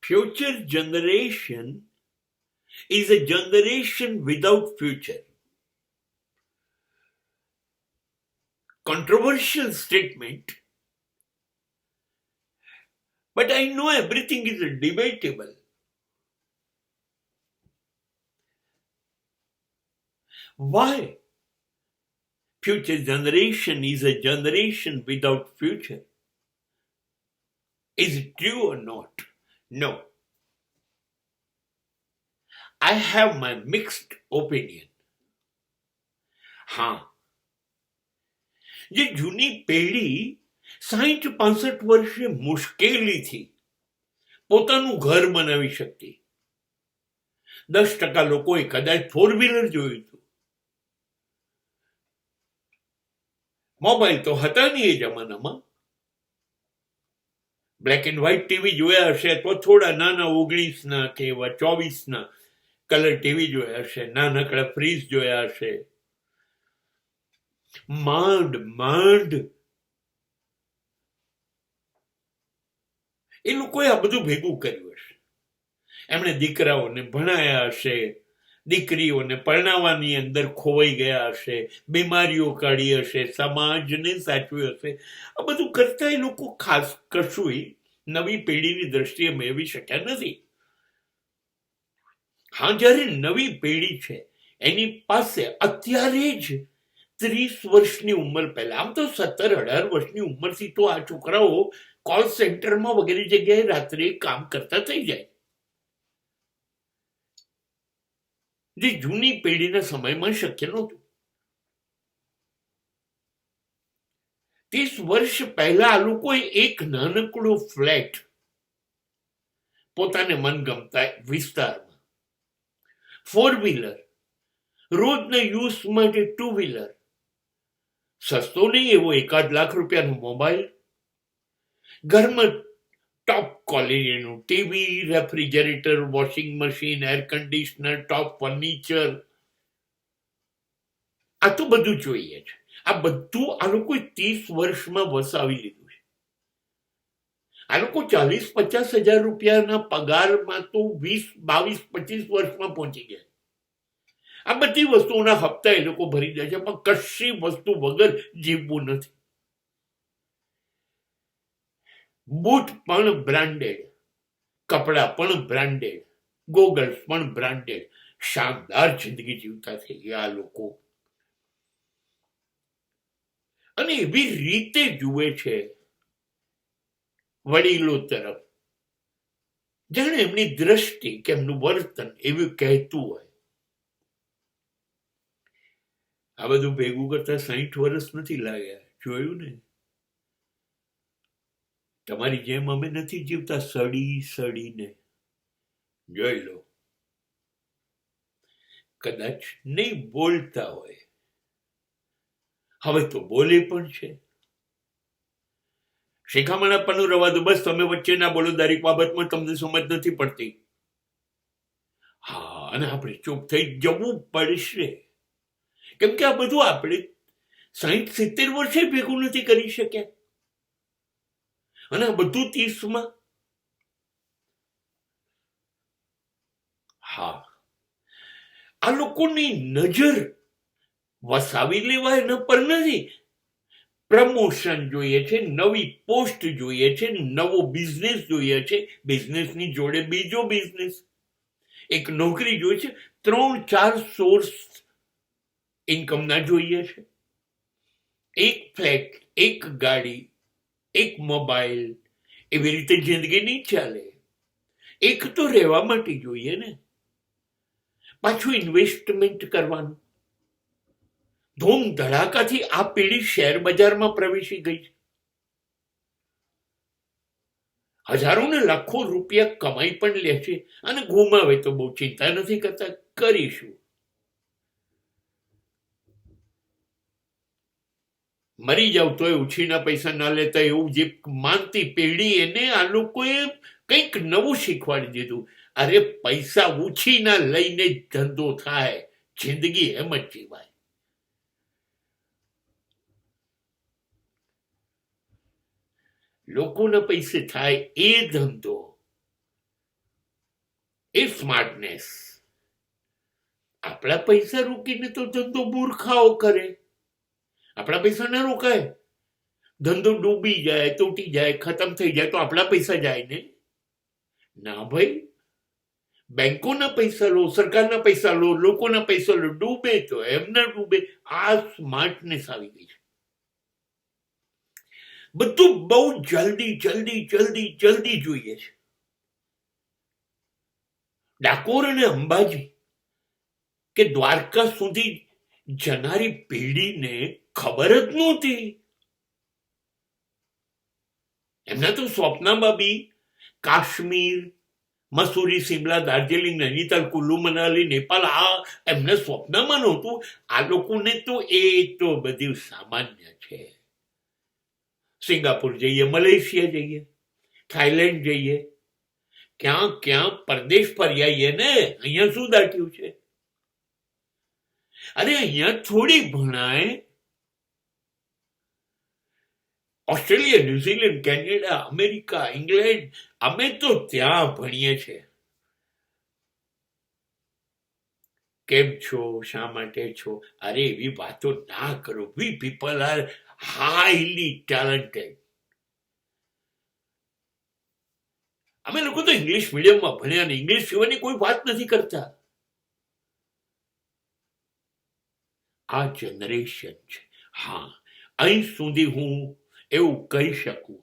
future generation is a generation without future. Controversial statement, but I know everything is debatable. Why? Future generation is a generation without future. Is it true or not? No. I have my mixed opinion. હા, જે જૂની પેઢી 60-65 વર્ષે મુશ્કેલીથી પોતાનું ઘર બનાવી શકતી, 10% લોકોએ કદાચ 4-વ્હીલર જોયું હતું. મોબાઈલ તો હતા નહીં એ જમાનામાં. બ્લેક એન્ડ વ્હાઇટ ટીવી જોયા હશે તો થોડા નાના 19ના કે એવા 24ના કલર ટીવી જોયા હશે, નાનકડા ફ્રીજ જોયા હશે. માંડ એ લોકોએ આ બધું ભેગું કર્યું હશે. એમણે દીકરાઓને ભણાયા હશે, દીકરીઓને પરણાવવાની અંદર ખોવાઈ ગયા હશે, બીમારીઓ કાઢી હશે, સમાજને સાચવ્યું હશે. આ બધું કરતા એ લોકો ખાસ કશું નવી પેઢીની દ્રષ્ટિએ મેળવી શક્યા નથી. હા, જ્યારે નવી પેઢી છે એની પાસે અત્યારે જ 30 વર્ષની ઉંમર પહેલા, આમ તો 17-18 વર્ષની ઉંમરથી તો આ છોકરાઓ કોલ સેન્ટરમાં વગેરે જગ્યાએ રાત્રે કામ કરતા થઈ જાય, જે જૂની પેઢીના સમયમાં શક્ય નહોતું. 30 વર્ષ પહેલા આ લોકોએ એક નાનકડો ફ્લેટ પોતાને મનગમતા વિસ્તારમાં, 4-વ્હીલર, રોજના યુઝ માટે 2-વ્હીલર, સસ્તો નહીં એવો 1-8 લાખ રૂપિયાનો મોબાઈલ, ઘરમાં ટોપ ક્વોલિટીનું TV, refrigerator, washing machine, air conditioner, top furniture, આ તો બધું જોઈએ છે. આ બધું આ લોકોએ 30 વર્ષમાં વસાવી લીધું છે. આ લોકો 40-50 હજાર રૂપિયાના પગારમાં તો 20-22-25 વર્ષમાં પહોંચી ગયા. આ બધી વસ્તુઓના હપ્તા એ લોકો ભરી દે છે, પણ કશી વસ્તુ વગર જીવવું નથી. બૂટ પણ બ્રાન્ડેડ, કપડા પણ બ્રાન્ડેડ, ગોગલ્સ પણ બ્રાન્ડેડ. શાનદાર જિંદગી જીવતા થઈ ગયા આ લોકો. અને એવી રીતે જુએ છે વડીલો તરફ, જાણે એમની દ્રષ્ટિ કે એમનું વર્તન એવું કહેતું હોય. આ બધું ભેગું કરતા 60 વર્ષ નથી લાગ્યા. જોયું ને, તમારી જેમ અમે નથી જીવતા સડીને. જોઈ લો. કદાચ નહીં બોલતા હોય, હવે તો બોલે પણ છે. શિખામણ આપવાનું રવા દો, બસ તમે વચ્ચે ના બોલો, દરેક બાબતમાં તમને સમજ નથી પડતી. હા, અને આપણે ચૂપ થઈ જવું પડશે, કેમ કે આ બધું આપણે 60-70 વર્ષે ભેગું નથી કરી શક્યા, અને આ બધું 30માં. હા, આ લોકોની નજર વસાવી લેવાય એના પર નથી. પ્રમોશન જોઈએ છે, નવી પોસ્ટ જોઈએ છે, નવો બિઝનેસ જોઈએ છે, બિઝનેસની જોડે બીજો બિઝનેસ, એક નોકરી જોઈએ છે, 3-4 સોર્સ ઇન્કમના જોઈએ છે. એક ફ્લેટ, એક ગાડી, એક મોબાઈલ, એવી રીતે જિંદગી નહીં ચાલે. એક તો રહેવા માટે જોઈએ ને, પાછું ઇન્વેસ્ટમેન્ટ કરવાનું. ધૂમ ધડાકાથી આ પેઢી શેર બજારમાં પ્રવેશી ગઈ છે. હજારો ને લાખો રૂપિયા કમાઈ પણ લે છે, અને ગુમાવે તો બહુ ચિંતા નથી કરતા, કરીશું. મરી જાવ તોય ઉછીના પૈસા ના લેતા એવું જે માનતી પેઢી, એને આ લોકોએ કંઈક નવું શીખવાડી દીધું. અરે પૈસા ઉછીના લઈને જ ધંધો થાય, જિંદગી એમ જ જીવાય. લોકોના પૈસે થાય એ ધંધો, એ સ્માર્ટનેસ. આપણા પૈસા રોકીને તો ધંધો મૂર્ખાઓ કરે. આપણા પૈસા ના રોકાય. ધંધો ડૂબી જાય, તૂટી જાય, ખતમ થઈ જાય તો આપણા પૈસા જાય ને? ના ભાઈ, બેંકોના પૈસા લો, સરકારના પૈસા લો, લોકોના પૈસા લો, ડૂબે તો એમ ના ડૂબે. આ સ્માર્ટનેસ આવી ગઈ છે. બધું બહુ જલ્દી જલ્દી જલ્દી જલ્દી જોઈએ છે. ડાકોર અને અંબાજી કે દ્વારકા સુધી જનારી પેઢીને ખબર જ નહોતી. એમના તો સ્વપ્નમાં બી કાશ્મીર, મસૂરી, સિમલા, દાર્જિલિંગ, નૈનીતાલ, કુલ્લુ, મનાલી, નેપાળ આ એમને સ્વપ્નમાં નહોતું. આ લોકોને તો એ તો બધું સામાન્ય છે. સિંગાપુર જઈએ, મલેશિયા જઈએ, થાઈલેન્ડ જઈએ, ક્યાં ક્યાં પરદેશ ફરી આવીએ ને. અહીંયા શું દાટ્યું છે? અરે અહીંયા થોડી ભણાય. Australia, New Zealand, Canada, America, England, અમે તો ત્યાં ભણીએ છીએ. કેમ છો, શા માટે છો? અરે એવી વાતો ના કરો. વી પીપલ આર હાઈલી ટેલેન્ટેડ. અમે લોકો તો ઇંગ્લિશ મીડિયમમાં ભણ્યા ને ઇંગ્લિશ સિવાયની કોઈ વાત નથી કરતા. આ જનરેશન છે. હા, અહીં સુધી હું એવું કહી શકું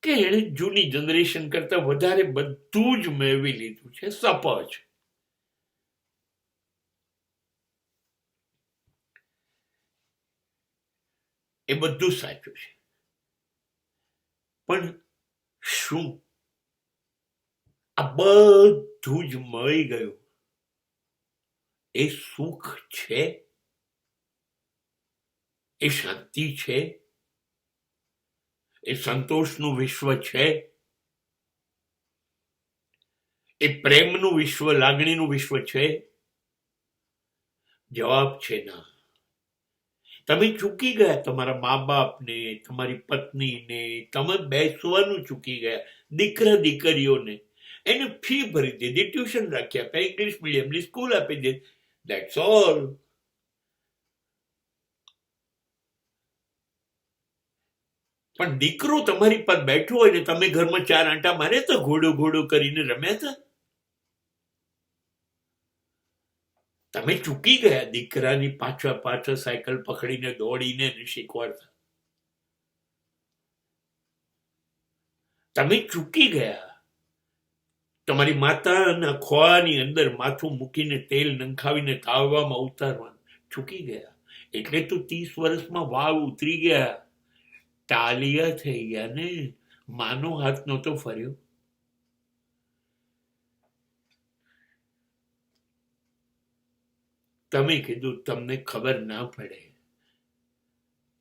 કે એણે જૂની જનરેશન કરતા વધારે બધું જ મેળવી લીધું છે. સપોઝ એ બધું સાચું છે, પણ શું આ બધું જ મળી ગયું એ સુખ છે? એ શાંતિ છે? એ સંતોષનું વિશ્વ છે? એ પ્રેમનું વિશ્વ, લાગણીનું વિશ્વ છે? જવાબ છે ના. તમે ચૂકી ગયા તમારા મા બાપને, તમારી પત્નીને, તમે બેસવાનું ચૂકી ગયા. દીકરા દીકરીઓને એને ફી ભરી દીધી, ટ્યુશન રાખી આપ્યા, ઇંગ્લિશ મીડિયમની સ્કૂલ આપી દીધી. That's all. પણ દીકરો તમારી પર બેઠો હોય ને તમે ઘરમાં 4 આંટા મારે તો ઘોડો ઘોડો કરીને રમ્યા હતા. તમે ચૂકી ગયા દીકરાની પાછળ પાછળ સાયકલ પકડીને દોડીને શીખવાડતા. તમે ચૂકી ગયા તમારી માતાના ખોળાની અંદર માથું મૂકીને તેલ નંખાવીને તાવવામાં ઉતારવાનું. ચૂકી ગયા. એટલે તો 30 વર્ષમાં વાળ ઉતરી ગયા, ટાલિયા થઈ ગયા ને. માનો હાથ નહોતો ફર્યો. તમે કીધું તમને ખબર ના પડે,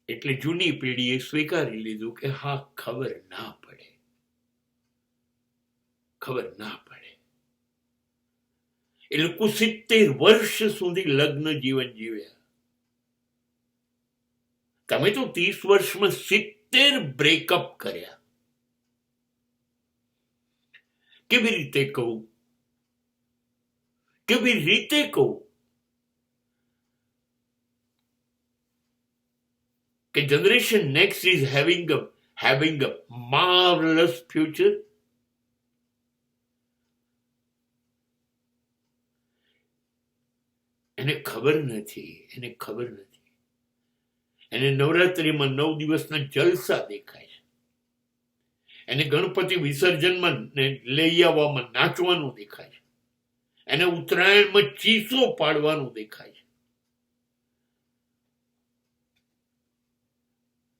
એટલે જૂની પેઢીએ સ્વીકારી લીધું કે હા ખબર ના પડે, ખબર ના પડે. એ લોકો 70 વર્ષ સુધી લગ્ન જીવન જીવ્યા. તમે તો 30 વર્ષમાં 70 બ્રેકઅપ કર્યા. કેવી રીતે કહું? કેવી રીતે કહું કે generation next is having a marvelous future? એને ખબર નથી. એને નવરાત્રિમાં 9 દિવસના જલસા દેખાય છે. એને ગણપતિ વિસર્જનમાં લઈ આવવામાં નાચવાનું દેખાય છે. એને ઉત્તરાયણમાં ચીસો પાડવાનું દેખાય છે.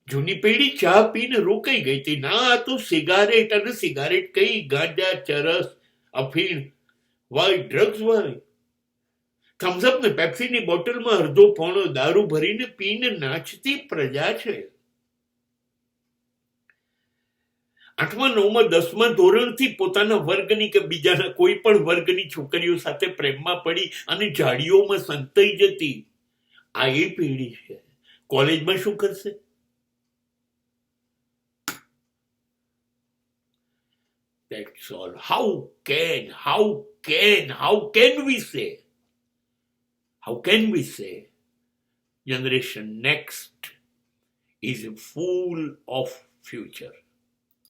જૂની પેઢી ચા પીને રોકાઈ ગઈ હતી. ના, તો સિગારેટ અને સિગારેટ કઈ ગાંજા, ચરસ, અફીણ વાય, ડ્રગ્સ વાય. થમ્સઅપ ને પેપ્સીની બોટલમાં અડધો પોણો દારૂ ભરીને પીને નાચતી પ્રજા છે. 8મા 9મા 10મા ધોરણથી પોતાના વર્ગની કે બીજાના કોઈ પણ વર્ગની છોકરીઓ સાથે પ્રેમમાં પડી અને ઝાડીઓમાં સંતાઈ જતી. આ એ પેઢી છે. કોલેજમાં શું કરશે? That's all. How can we say? How can we say generation next is full of future?